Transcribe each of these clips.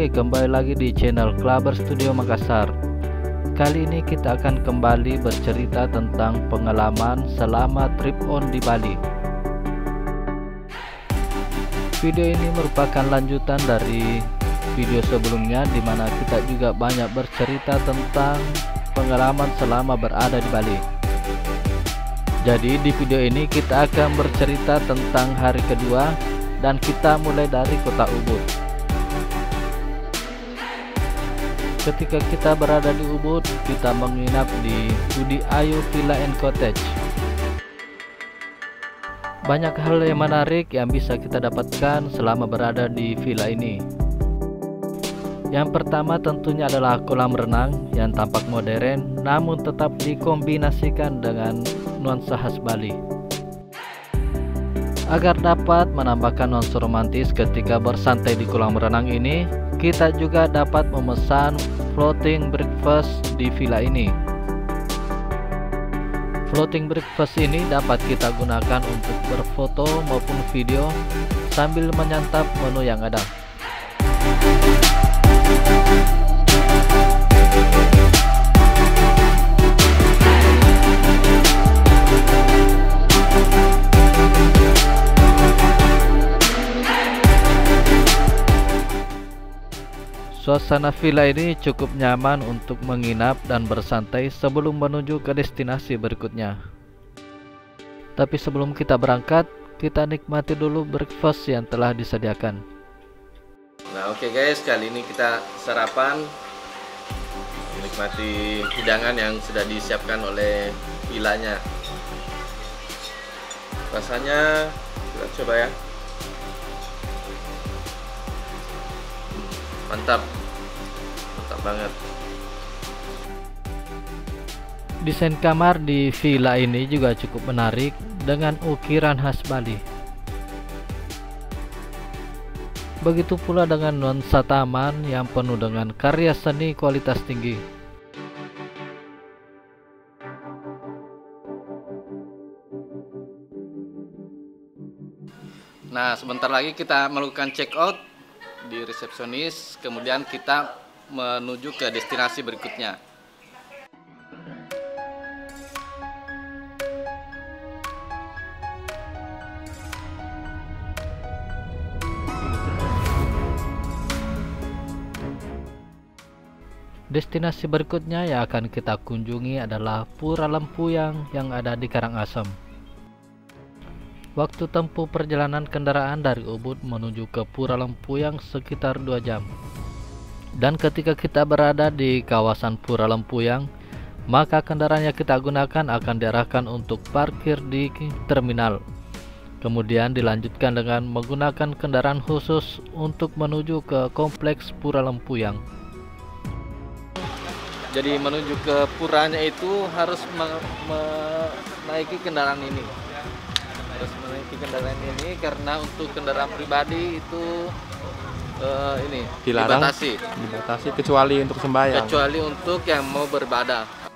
Oke, kembali lagi di channel Klaber Studio Makassar. Kali ini kita akan kembali bercerita tentang pengalaman selama trip on di Bali. Video ini merupakan lanjutan dari video sebelumnya, di mana kita juga banyak bercerita tentang pengalaman selama berada di Bali. Jadi di video ini kita akan bercerita tentang hari kedua, dan kita mulai dari kota Ubud. Ketika kita berada di Ubud, kita menginap di Budi Ayu Villa and Cottage. Banyak hal yang menarik yang bisa kita dapatkan selama berada di villa ini. Yang pertama tentunya adalah kolam renang yang tampak modern, namun tetap dikombinasikan dengan nuansa khas Bali. Agar dapat menambahkan nuansa romantis ketika bersantai di kolam renang ini, kita juga dapat memesan floating breakfast di villa ini. Floating breakfast ini dapat kita gunakan untuk berfoto maupun video sambil menyantap menu yang ada. Suasana villa ini cukup nyaman untuk menginap dan bersantai sebelum menuju ke destinasi berikutnya. Tapi sebelum kita berangkat, kita nikmati dulu breakfast yang telah disediakan. Nah oke guys, kali ini kita sarapan, menikmati hidangan yang sudah disiapkan oleh villanya. Rasanya kita coba ya. Mantap banget. Desain kamar di villa ini juga cukup menarik dengan ukiran khas Bali. Begitu pula dengan nuansa taman yang penuh dengan karya seni kualitas tinggi. Nah sebentar lagi kita melakukan check out di resepsionis, kemudian kita menuju ke destinasi berikutnya. Destinasi berikutnya yang akan kita kunjungi adalah Pura Lempuyang yang ada di Karangasem. Waktu tempuh perjalanan kendaraan dari Ubud menuju ke Pura Lempuyang sekitar 2 jam. Dan ketika kita berada di kawasan Pura Lempuyang, maka kendaraan yang kita gunakan akan diarahkan untuk parkir di terminal. Kemudian dilanjutkan dengan menggunakan kendaraan khusus untuk menuju ke kompleks Pura Lempuyang. Jadi menuju ke puranya itu harus menaiki kendaraan ini. Harus menaiki kendaraan ini karena untuk kendaraan pribadi itu ini dilarang, dibatasi kecuali untuk sembahyang. Kecuali untuk yang mau beribadah.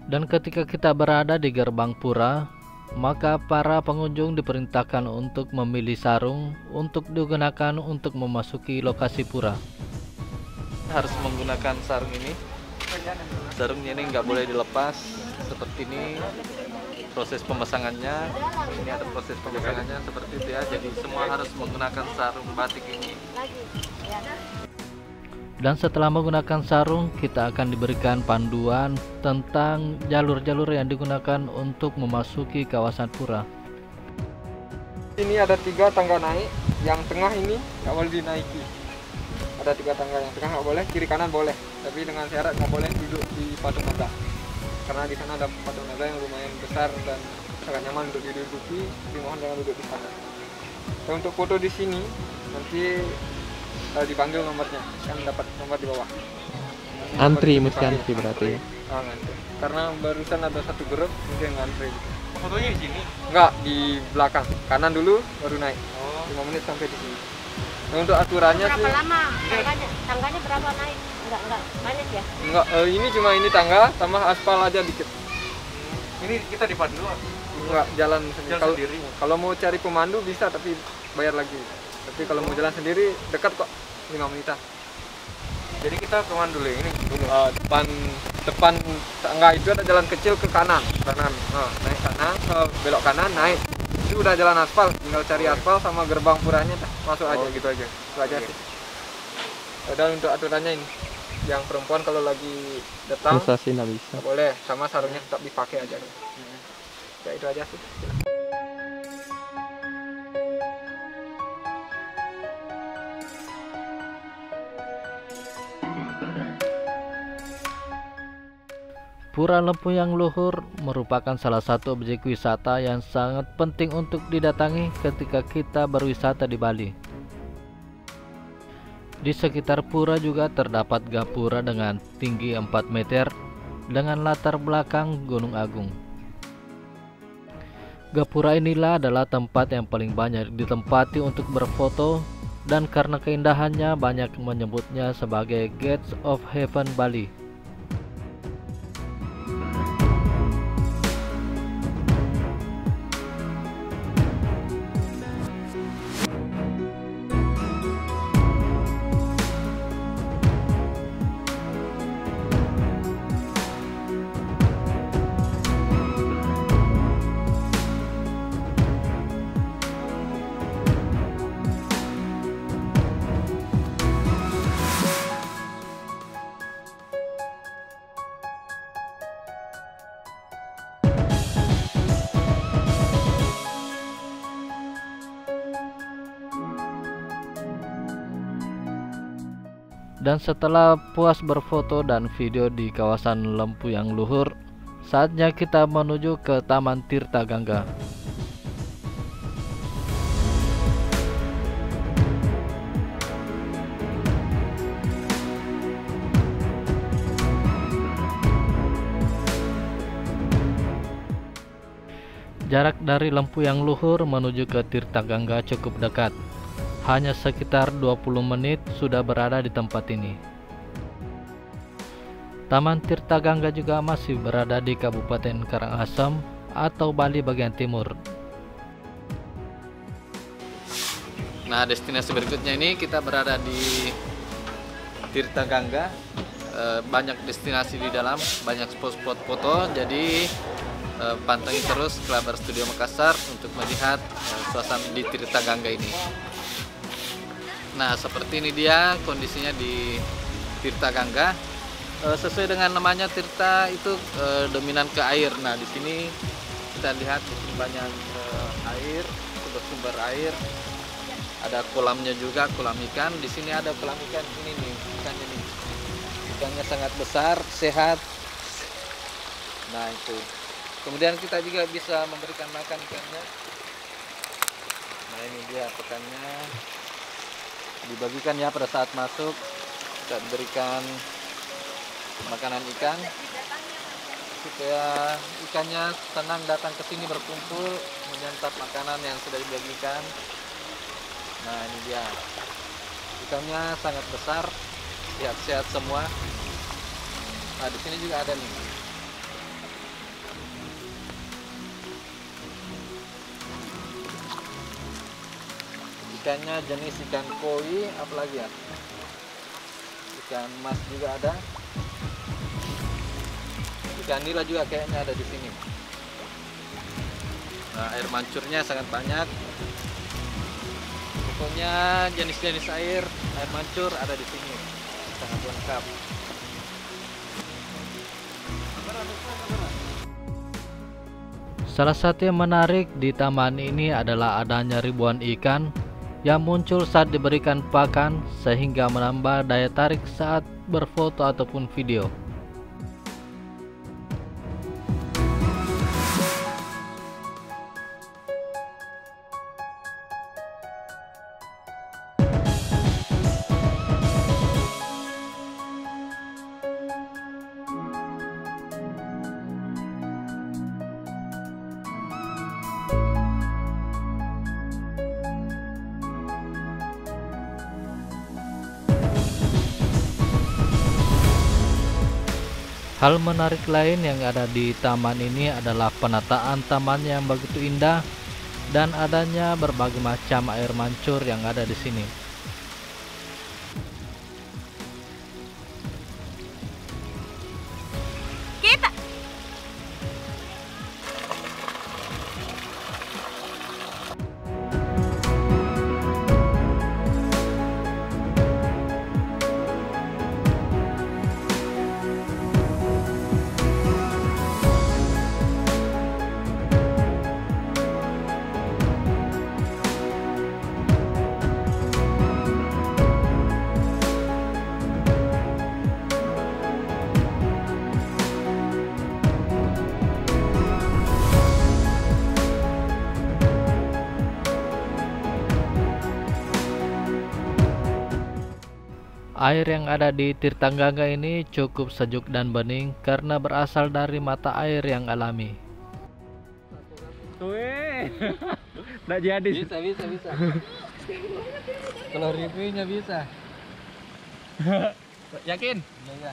Dan ketika kita berada di gerbang pura, maka para pengunjung diperintahkan untuk memilih sarung untuk digunakan untuk memasuki lokasi pura. Harus menggunakan sarung ini. Sarungnya ini nggak boleh dilepas seperti ini. Proses pemasangannya, ini ada proses pemasangannya seperti itu ya. Jadi semua harus menggunakan sarung batik ini. Dan setelah menggunakan sarung, kita akan diberikan panduan tentang jalur-jalur yang digunakan untuk memasuki kawasan pura. Ini ada 3 tangga naik, yang tengah ini nggak boleh dinaiki. Ada 3 tangga, yang tengah nggak boleh, kiri kanan boleh, tapi dengan syarat nggak boleh duduk di patung naga. Karena di sana ada patung naga yang lumayan besar dan sangat nyaman untuk diduduki. Dimohon jangan duduk di sana. Dan untuk foto di sini nanti dipanggil nomornya, kan dapat nomor di bawah. Antri mesti antri berarti. Oh, ngantri. Karena barusan ada 1 grup mungkin ngantri. Fotonya di sini? Enggak, di belakang. Kanan dulu baru naik. 5 menit sampai di sini. Untuk aturannya Berapa sih lama tangganya berapa naik? Enggak banyak ya? enggak, ini cuma ini tangga tambah aspal aja dikit. Ini kita dipandu. Enggak jalan sendiri. Jalan Kalau sendiri. kalau mau cari pemandu bisa tapi bayar lagi. Tapi kalau mau jalan sendiri dekat kok 5 menitan. Jadi kita kemana dulu ini? Depan tangga itu ada jalan kecil ke kanan. Naik kanan, belok kanan, naik. Itu udah jalan aspal, tinggal cari aspal sama gerbang puranya masuk aja. Gitu aja. Itu aja sih. Dan untuk aturannya ini, yang perempuan kalau lagi datang Masa sih nggak bisa. nggak boleh, sama sarungnya tetap dipakai aja. Ya itu aja sih. Pura Lempuyang Luhur merupakan salah satu objek wisata yang sangat penting untuk didatangi ketika kita berwisata di Bali. Di sekitar pura juga terdapat gapura dengan tinggi 4 meter dengan latar belakang Gunung Agung. Gapura inilah adalah tempat yang paling banyak ditempati untuk berfoto, dan karena keindahannya banyak menyebutnya sebagai Gates of Heaven Bali. Dan setelah puas berfoto dan video di kawasan Lempuyang Luhur, saatnya kita menuju ke Taman Tirta Gangga. Jarak dari Lempuyang Luhur menuju ke Tirta Gangga cukup dekat. Hanya sekitar 20 menit sudah berada di tempat ini. Taman Tirta Gangga juga masih berada di Kabupaten Karangasem atau Bali bagian timur. Nah, destinasi berikutnya ini kita berada di Tirta Gangga. Banyak destinasi di dalam, banyak spot-spot foto. Jadi pantengin terus Klaber Studio Makassar untuk melihat suasana di Tirta Gangga ini. Nah, seperti ini dia kondisinya di Tirta Gangga. Sesuai dengan namanya, Tirta itu dominan ke air. Nah, di sini kita lihat di sini banyak air, sumber air. Ada kolamnya juga, kolam ikan. Di sini ada kolam ikan ini nih, ikannya nih. Ikannya sangat besar, sehat. Nah, itu. Kemudian kita juga bisa memberikan makan ikannya. Nah, ini dia pakannya. Dibagikan ya pada saat masuk, kita berikan makanan ikan supaya ikannya senang datang ke sini berkumpul menyantap makanan yang sudah dibagikan. Nah, ini dia ikannya sangat besar, sehat-sehat semua. Nah, di sini juga ada nih. Ikannya jenis ikan koi, apalagi ya? Ikan mas juga ada. Ikan nila juga kayaknya ada di sini. Nah, air mancurnya sangat banyak. Pokoknya jenis-jenis air mancur ada di sini. Sangat lengkap. Salah satu yang menarik di taman ini adalah adanya ribuan ikan yang muncul saat diberikan pakan, sehingga menambah daya tarik saat berfoto ataupun video. Hal menarik lain yang ada di taman ini adalah penataan taman yang begitu indah dan adanya berbagai macam air mancur yang ada di sini. Air yang ada di Tirtanggaga ini cukup sejuk dan bening karena berasal dari mata air yang alami. Nggak jadi. Bisa. Kalau reviewnya bisa. Yakin? Iya.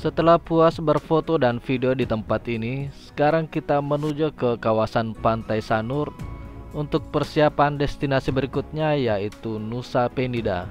Setelah puas berfoto dan video di tempat ini, sekarang kita menuju ke kawasan Pantai Sanur untuk persiapan destinasi berikutnya, yaitu Nusa Penida.